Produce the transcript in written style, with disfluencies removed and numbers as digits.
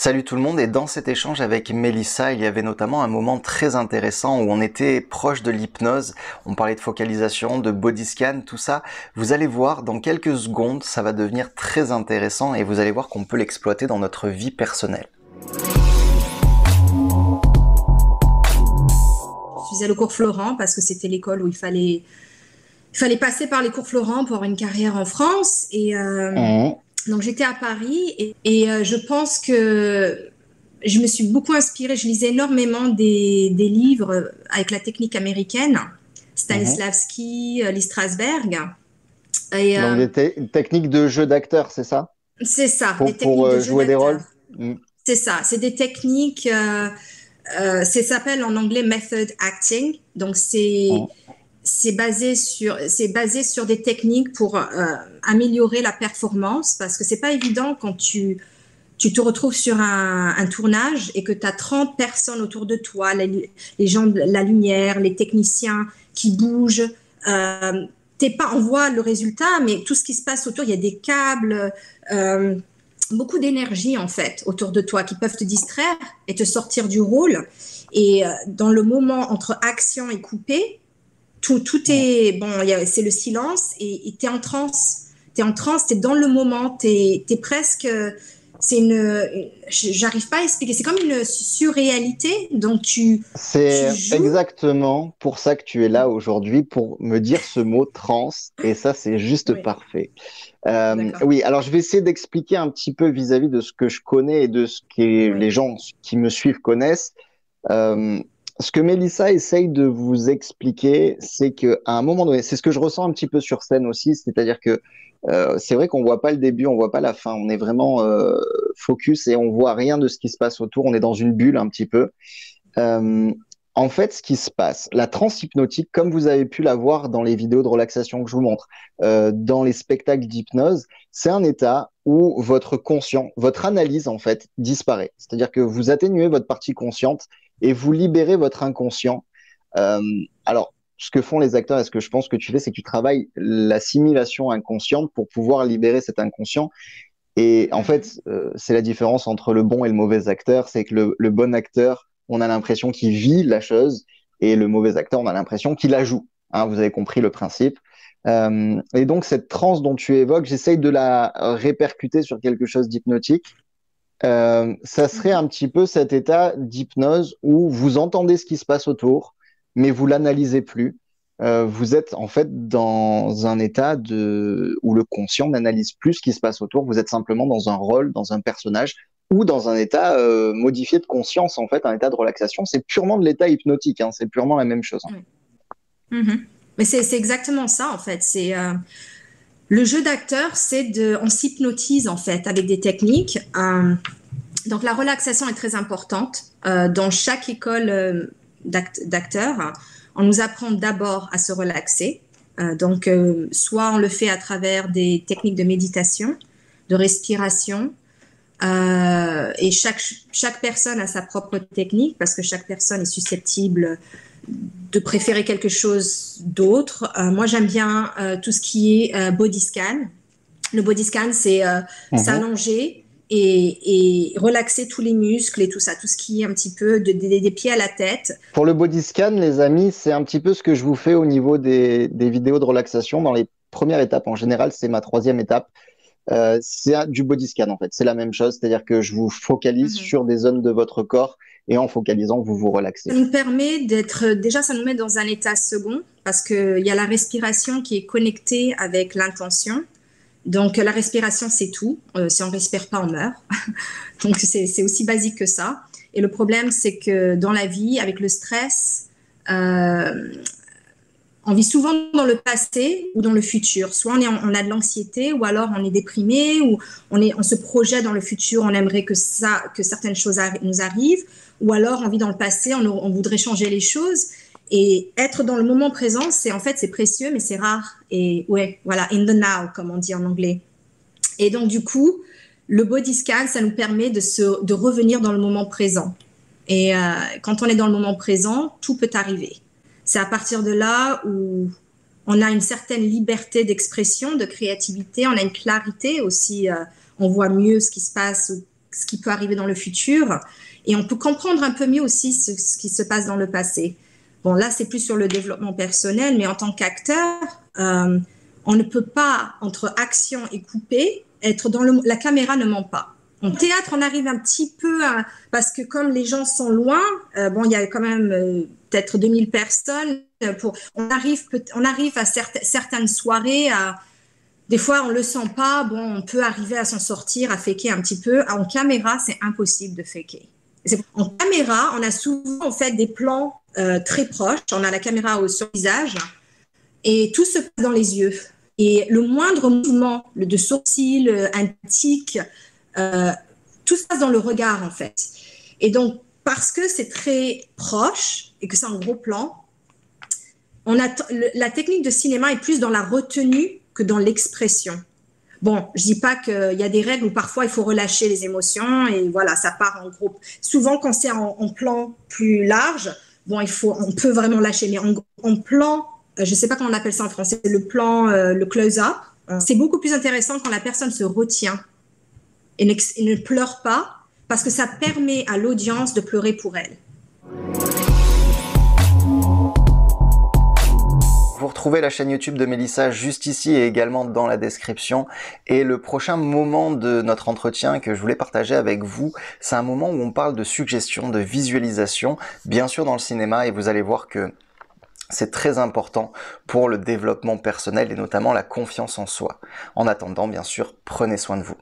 Salut tout le monde, et dans cet échange avec Mélissa, il y avait notamment un moment très intéressant où on était proche de l'hypnose, on parlait de focalisation, de body scan, tout ça. Vous allez voir, dans quelques secondes, ça va devenir très intéressant et vous allez voir qu'on peut l'exploiter dans notre vie personnelle. Je faisais le cours Florent parce que c'était l'école où il fallait passer par les cours Florent pour avoir une carrière en France. Mhm. Donc j'étais à Paris et je pense que je me suis beaucoup inspirée. Je lisais énormément des livres avec la technique américaine, Mhm. Stanislavski, Lee Strasberg. Et Donc techniques de jeu d'acteur, c'est ça? c'est ça, des Pour techniques de jeu jouer des d'acteur. rôles? Mhm. C'est ça, c'est des techniques. Ça s'appelle en anglais method acting. Donc c'est basé sur des techniques pour améliorer la performance parce que c'est pas évident quand tu te retrouves sur un tournage et que tu as 30 personnes autour de toi, les gens de la lumière, les techniciens qui bougent. On voit le résultat, mais tout ce qui se passe autour, il y a des câbles, euh, beaucoup d'énergie en fait autour de toi qui peuvent te distraire et te sortir du rôle. Et dans le moment entre action et coupé, tout est bon, c'est le silence et tu es en transe. Tu es en transe, tu es dans le moment, tu es presque. J'arrive pas à expliquer, c'est comme une surréalité. Donc tu C'est joues. exactement pour ça que tu es là aujourd'hui, pour me dire ce mot trans, et ça c'est juste Oui, parfait. d'accord. Oui, alors je vais essayer d'expliquer un petit peu vis-à-vis de ce que je connais et de ce que Oui. les gens qui me suivent connaissent. Euh, Ce que Mélissa essaye de vous expliquer, c'est que à un moment donné, c'est ce que je ressens un petit peu sur scène aussi, c'est-à-dire que c'est vrai qu'on voit pas le début, on voit pas la fin, on est vraiment focus et on voit rien de ce qui se passe autour, on est dans une bulle un petit peu. Euh, En fait, ce qui se passe, la transe hypnotique, comme vous avez pu la voir dans les vidéos de relaxation que je vous montre, dans les spectacles d'hypnose, c'est un état où votre conscient, votre analyse en fait disparaît. C'est-à-dire que vous atténuez votre partie consciente et vous libérez votre inconscient. Euh, alors, ce que font les acteurs et ce que je pense que tu fais, c'est que tu travailles l'assimilation inconsciente pour pouvoir libérer cet inconscient. Et en Mhm. fait, c'est la différence entre le bon et le mauvais acteur, c'est que le bon acteur, on a l'impression qu'il vit la chose, et le mauvais acteur, on a l'impression qu'il la joue. Hein, vous avez compris le principe. Et donc cette transe dont tu évoques, j'essaye de la répercuter sur quelque chose d'hypnotique. Ça serait Mhm. un petit peu cet état d'hypnose où vous entendez ce qui se passe autour, mais vous l'analysez plus. Vous êtes en fait dans un état où le conscient n'analyse plus ce qui se passe autour. Vous êtes simplement dans un rôle, dans un personnage ou dans un état modifié de conscience, en fait, un état de relaxation. C'est purement de l'état hypnotique, hein, c'est purement la même chose. Hein. Oui. Mhm. Mais c'est exactement ça en fait. Le jeu d'acteur, on s'hypnotise en fait avec des techniques. Donc la relaxation est très importante. Dans chaque école d'acteurs, on nous apprend d'abord à se relaxer. Soit on le fait à travers des techniques de méditation, de respiration, et chaque personne a sa propre technique parce que chaque personne est susceptible de préférer quelque chose d'autre. Moi, j'aime bien tout ce qui est body scan. Le body scan, c'est Mhm. s'allonger et relaxer tous les muscles et tout ça, tout ce qui est un petit peu des pieds à la tête. Pour le body scan, les amis, c'est un petit peu ce que je vous fais au niveau des vidéos de relaxation dans les premières étapes. En général, c'est ma troisième étape. C'est du body scan en fait. C'est la même chose, c'est-à-dire que je vous focalise Mhm. sur des zones de votre corps et en focalisant, vous vous Ça relaxez. nous permet déjà, ça nous met dans un état second parce qu'il y a la respiration qui est connectée avec l'intention. Donc, la respiration, c'est tout. Si on ne respire pas, on meurt. Donc, c'est aussi basique que ça. Et le problème, c'est que dans la vie, avec le stress, euh, on vit souvent dans le passé ou dans le futur. Soit on a de l'anxiété, ou alors on est déprimé, ou on se projette dans le futur, on aimerait que certaines choses nous arrivent, ou alors on vit dans le passé, on voudrait changer les choses. Et être dans le moment présent, c'est précieux, mais c'est rare. Et ouais, voilà, in the now, comme on dit en anglais. Et donc, du coup, le body scan, ça nous permet de revenir dans le moment présent. Et quand on est dans le moment présent, tout peut arriver. C'est à partir de là où on a une certaine liberté d'expression, de créativité, on a une clarité aussi, on voit mieux ce qui se passe ce qui peut arriver dans le futur et on peut comprendre un peu mieux aussi ce qui se passe dans le passé. Bon, là, c'est plus sur le développement personnel, mais en tant qu'acteur, on ne peut pas, entre action et coupé, être dans la caméra ne ment pas. En théâtre, on arrive un petit peu parce que comme les gens sont loin, bon, il y a quand même peut-être 2000 personnes. On arrive à certaines soirées des fois, on le sent pas. Bon, on peut arriver à s'en sortir, à faker un petit peu. En caméra, c'est impossible de faker. En caméra, on a souvent en fait des plans très proches. On a la caméra sur le visage et tout se passe dans les yeux. Et le moindre mouvement de sourcil, un tic, tout se passe dans le regard en fait. Et donc, parce que c'est très proche et que c'est un gros plan, la technique de cinéma est plus dans la retenue que dans l'expression. Bon, je dis pas qu'il y a des règles où parfois il faut relâcher les émotions et voilà, ça part en groupe. Souvent, quand c'est en plan plus large, bon, on peut vraiment lâcher, mais en plan, je sais pas comment on appelle ça en français, le plan, le close-up, c'est beaucoup plus intéressant quand la personne se retient et ne pleure pas parce que ça permet à l'audience de pleurer pour elle. Vous retrouvez la chaîne YouTube de Mélissa juste ici et également dans la description. Et le prochain moment de notre entretien que je voulais partager avec vous, c'est un moment où on parle de suggestion, de visualisation, bien sûr dans le cinéma, et vous allez voir que c'est très important pour le développement personnel et notamment la confiance en soi. En attendant, bien sûr, prenez soin de vous.